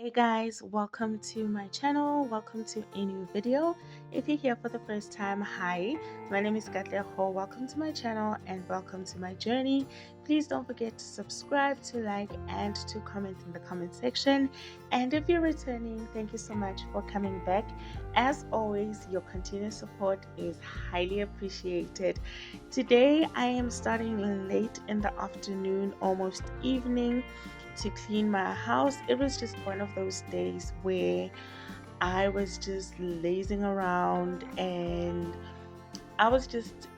Hey guys, welcome to my channel. Welcome to a new video. If you're here for the first time, hi, my name is Katleho. Welcome to my channel and welcome to my journey. Please don't forget to subscribe, to like, and to comment in the comment section. And if you're returning, thank you so much for coming back. As always, your continuous support is highly appreciated. Today I am starting late in the afternoon, almost evening, to clean my house. It was just one of those days where I was just lazing around and I was just,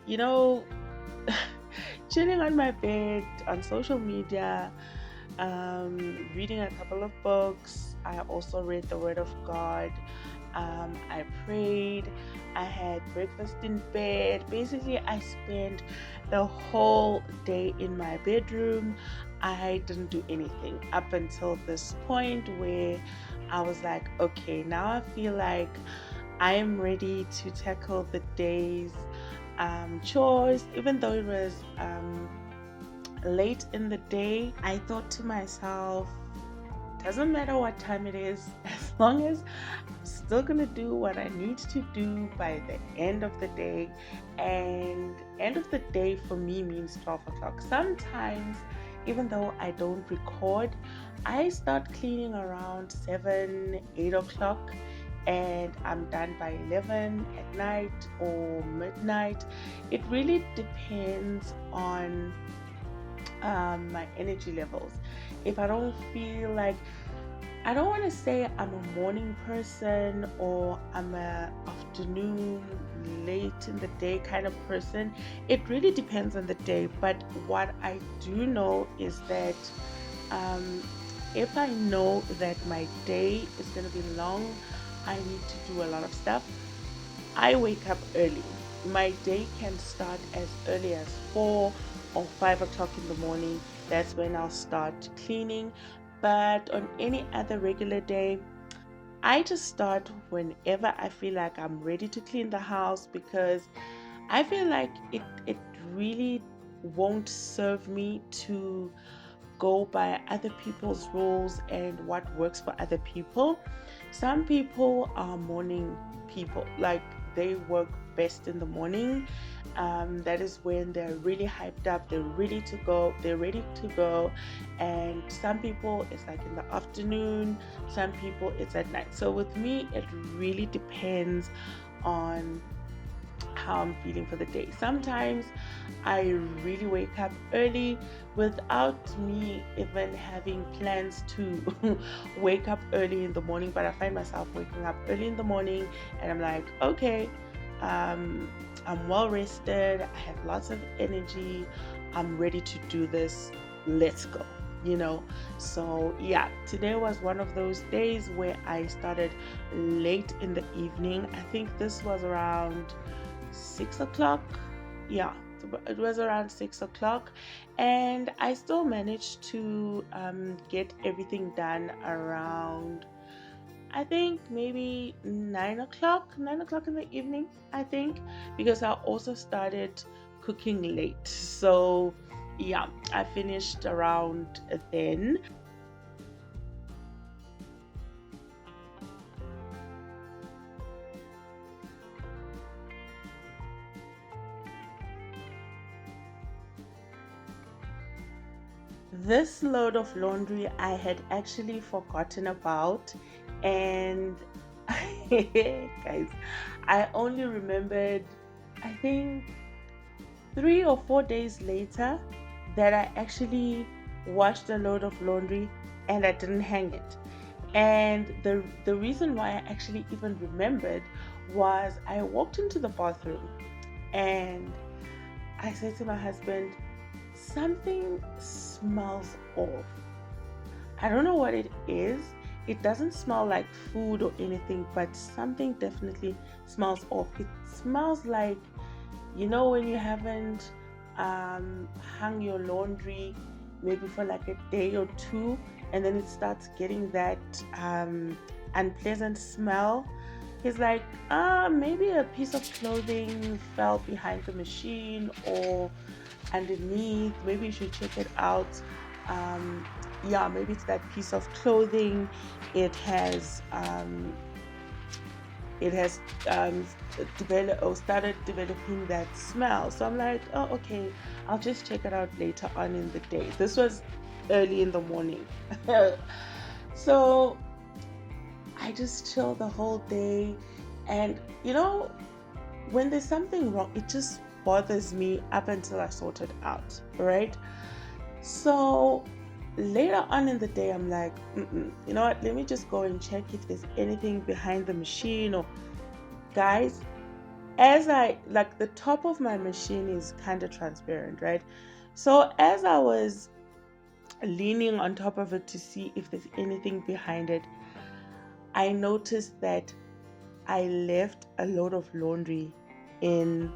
chilling on my bed on social media, reading a couple of books. I also read the Word of God. I prayed. I had breakfast in bed. Basically, I spent the whole day in my bedroom. I didn't do anything up until this point where I was like, okay, now I feel like I am ready to tackle the day's chores. Even though it was late in the day, I thought to myself, doesn't matter what time it is, as long as I'm still gonna do what I need to do by the end of the day. And end of the day for me means 12 o'clock. Sometimes, even though I don't record, I start cleaning around 7, 8 o'clock and I'm done by 11 at night or midnight. It really depends on my energy levels. If I don't feel like, I don't want to say I'm a morning person or I'm a afternoon, late in the day kind of person. It really depends on the day. But what I do know is that um, if I know that my day is going to be long, I need to do a lot of stuff, I wake up early. My day can start as early as 4 or 5 o'clock in the morning. That's when I'll start cleaning. But on any other regular day, I just start whenever I feel like I'm ready to clean the house, because I feel like it really won't serve me to go by other people's rules and what works for other people. Some people are morning people, like they work best in the morning. That is when they're really hyped up, they're ready to go. And some people it's like in the afternoon, some people it's at night. So with me, it really depends on how I'm feeling for the day. Sometimes I really wake up early without me even having plans to wake up early in the morning, but I find myself waking up early in the morning and I'm like, okay, I'm well rested, I have lots of energy, I'm ready to do this, let's go. So yeah, today was one of those days where I started late in the evening. I think this was around 6 o'clock. Yeah, it was around 6 o'clock, and I still managed to get everything done around, I think maybe 9 o'clock in the evening, I think, because I also started cooking late. So yeah, I finished around then. This load of laundry I had actually forgotten about, and guys, I only remembered, I think, 3 or 4 days later, that I actually washed a load of laundry and I didn't hang it. And the reason why I actually even remembered was I walked into the bathroom and I said to my husband, something smells off. I don't know what it is. It doesn't smell like food or anything, but something definitely smells off. It smells like, when you haven't hung your laundry maybe for like a day or two, and then it starts getting that unpleasant smell. He's like, maybe a piece of clothing fell behind the machine or underneath. Maybe you should check it out. Um, yeah, maybe it's that piece of clothing. It has it has um, developed or started developing that smell. So I'm like, oh, okay, I'll just check it out later on in the day. This was early in the morning. So I just chill the whole day. And, when there's something wrong, it just bothers me up until I sort it out, right? So later on in the day, I'm like, you know what? Let me just go and check if there's anything behind the machine. Or, guys, as I like, the top of my machine is kind of transparent, right? So as I was leaning on top of it to see if there's anything behind it, I noticed that I left a load of laundry in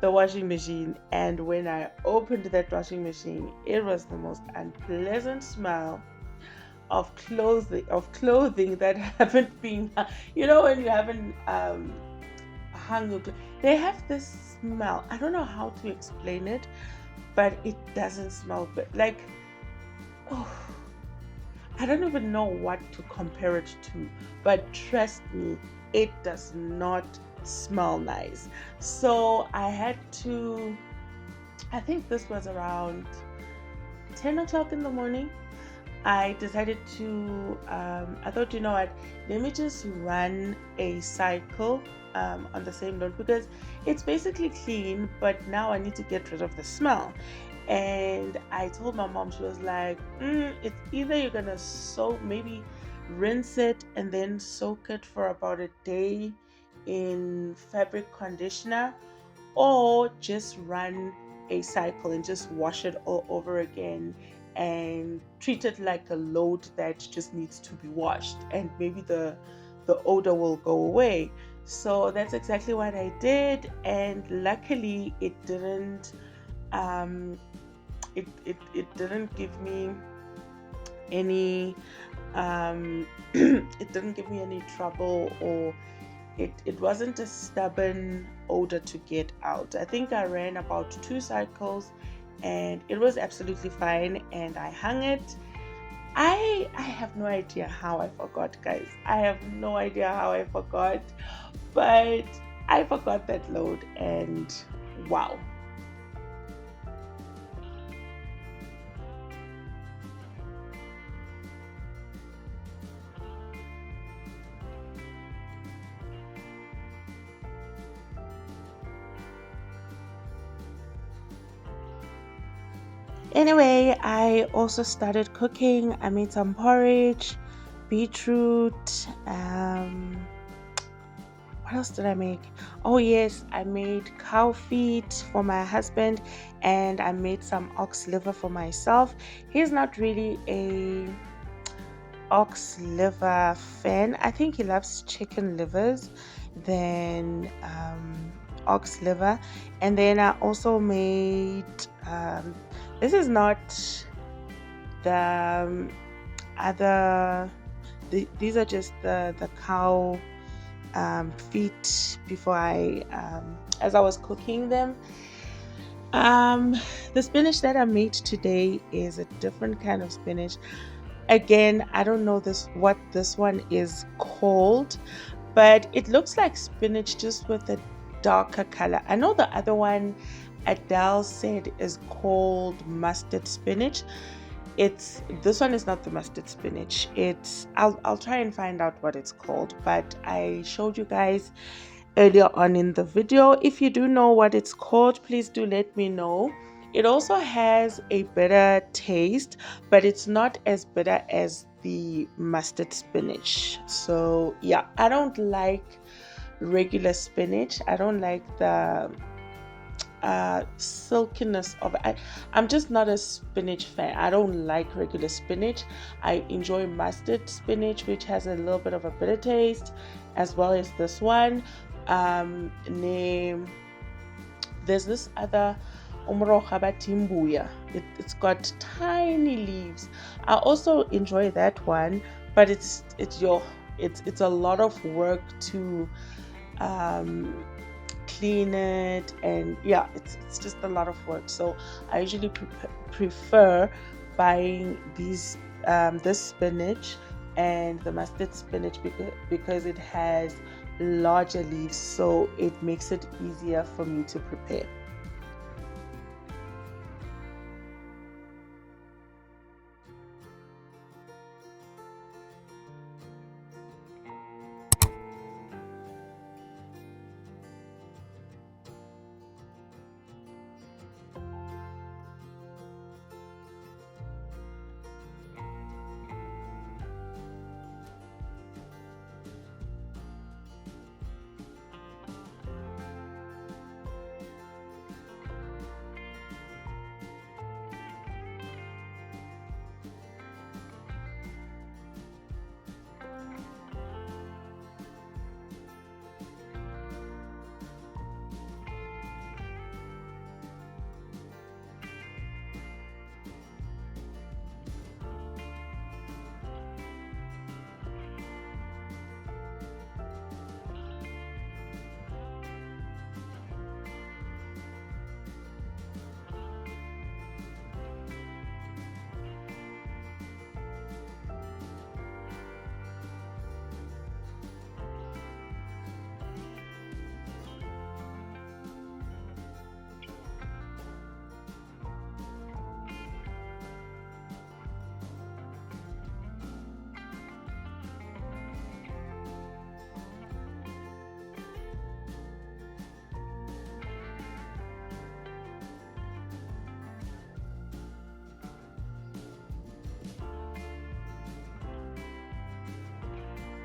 the washing machine. And when I opened that washing machine, it was the most unpleasant smell of clothing that haven't been, when you haven't hung your they have this smell. I don't know how to explain it, but it doesn't smell good. Like, oh, I don't even know what to compare it to, but trust me, it does not smell nice. So I had to, I think this was around 10 o'clock in the morning. I decided to, I thought, you know what, let me just run a cycle on the same note, because it's basically clean, but now I need to get rid of the smell. And I told my mom, she was like, it's either you're gonna soak, maybe rinse it and then soak it for about a day in fabric conditioner, or just run a cycle and just wash it all over again and treat it like a load that just needs to be washed, and maybe the odor will go away. So that's exactly what I did, and luckily um it didn't give me any it didn't give me any trouble, or it wasn't a stubborn odor to get out. I think I ran about 2 cycles and it was absolutely fine, and I hung it. I have no idea how I forgot, guys. I have no idea how I forgot, but I forgot that load, and wow. Anyway, I also started cooking. I made some porridge, beetroot. What else did I make? Oh, yes, I made cow feet for my husband, and I made some ox liver for myself. He's not really a ox liver fan. I think he loves chicken livers than ox liver. And then I also made this is not the other these are just the cow feet before I as I was cooking them. um the spinach that I made today is a different kind of spinach. Again, I don't know what this one is called, but it looks like spinach just with a darker color. I know the other one Adele said is called mustard spinach. It's This one is not the mustard spinach. I'll try and find out what it's called, but I showed you guys earlier on in the video. If you do know what it's called, please do let me know. It also has a bitter taste, but it's not as bitter as the mustard spinach. So yeah, I don't like regular spinach. I don't like the silkiness of it. I'm just not a spinach fan. I don't like regular spinach. I enjoy mustard spinach, which has a little bit of a bitter taste, as well as this one. Name There's this other umroha batimbuya. It's got tiny leaves. I also enjoy that one, but it's a lot of work to um clean it, and yeah, it's just a lot of work. So I usually prefer buying these this spinach and the mustard spinach because it has larger leaves, so it makes it easier for me to prepare.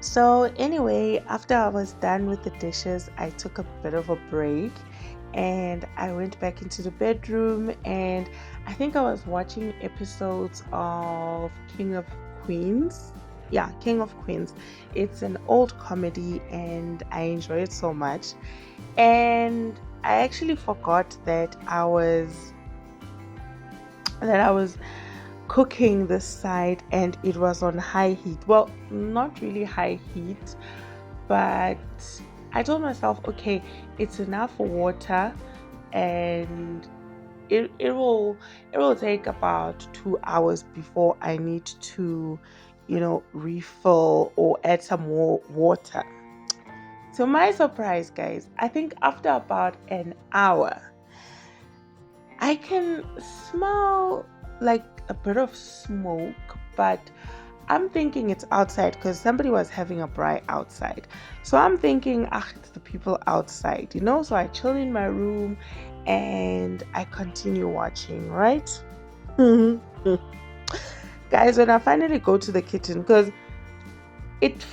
So, anyway, after I was done with the dishes, I took a bit of a break and I went back into the bedroom. And I think I was watching episodes of King of Queens. Yeah, King of Queens. It's an old comedy and I enjoy it so much. And I actually forgot that I was cooking this side and it was on high heat. Well, not really high heat, but I told myself, okay, it's enough water and it will take about 2 hours before I need to, refill or add some more water. To my surprise, guys, I think after about an hour, I can smell like a bit of smoke, but I'm thinking it's outside because somebody was having a braai outside. So I'm thinking, ah, it's the people outside, So I chill in my room and I continue watching, right? Guys, when I finally go to the kitchen, because it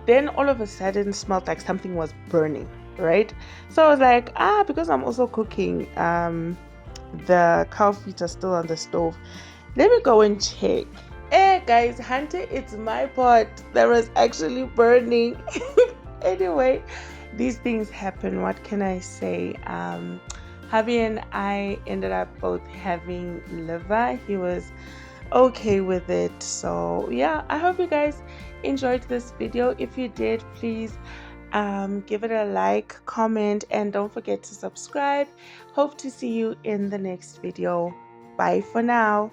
then all of a sudden smelled like something was burning, right? So I was like, because I'm also cooking, the cow feet are still on the stove. Let me go and check. Hey guys, Hunter, it's my pot that was actually burning. Anyway, these things happen. What can I say? Hubby and I ended up both having liver. He was okay with it. So yeah, I hope you guys enjoyed this video. If you did, please give it a like, comment, and don't forget to subscribe. Hope to see you in the next video. Bye for now.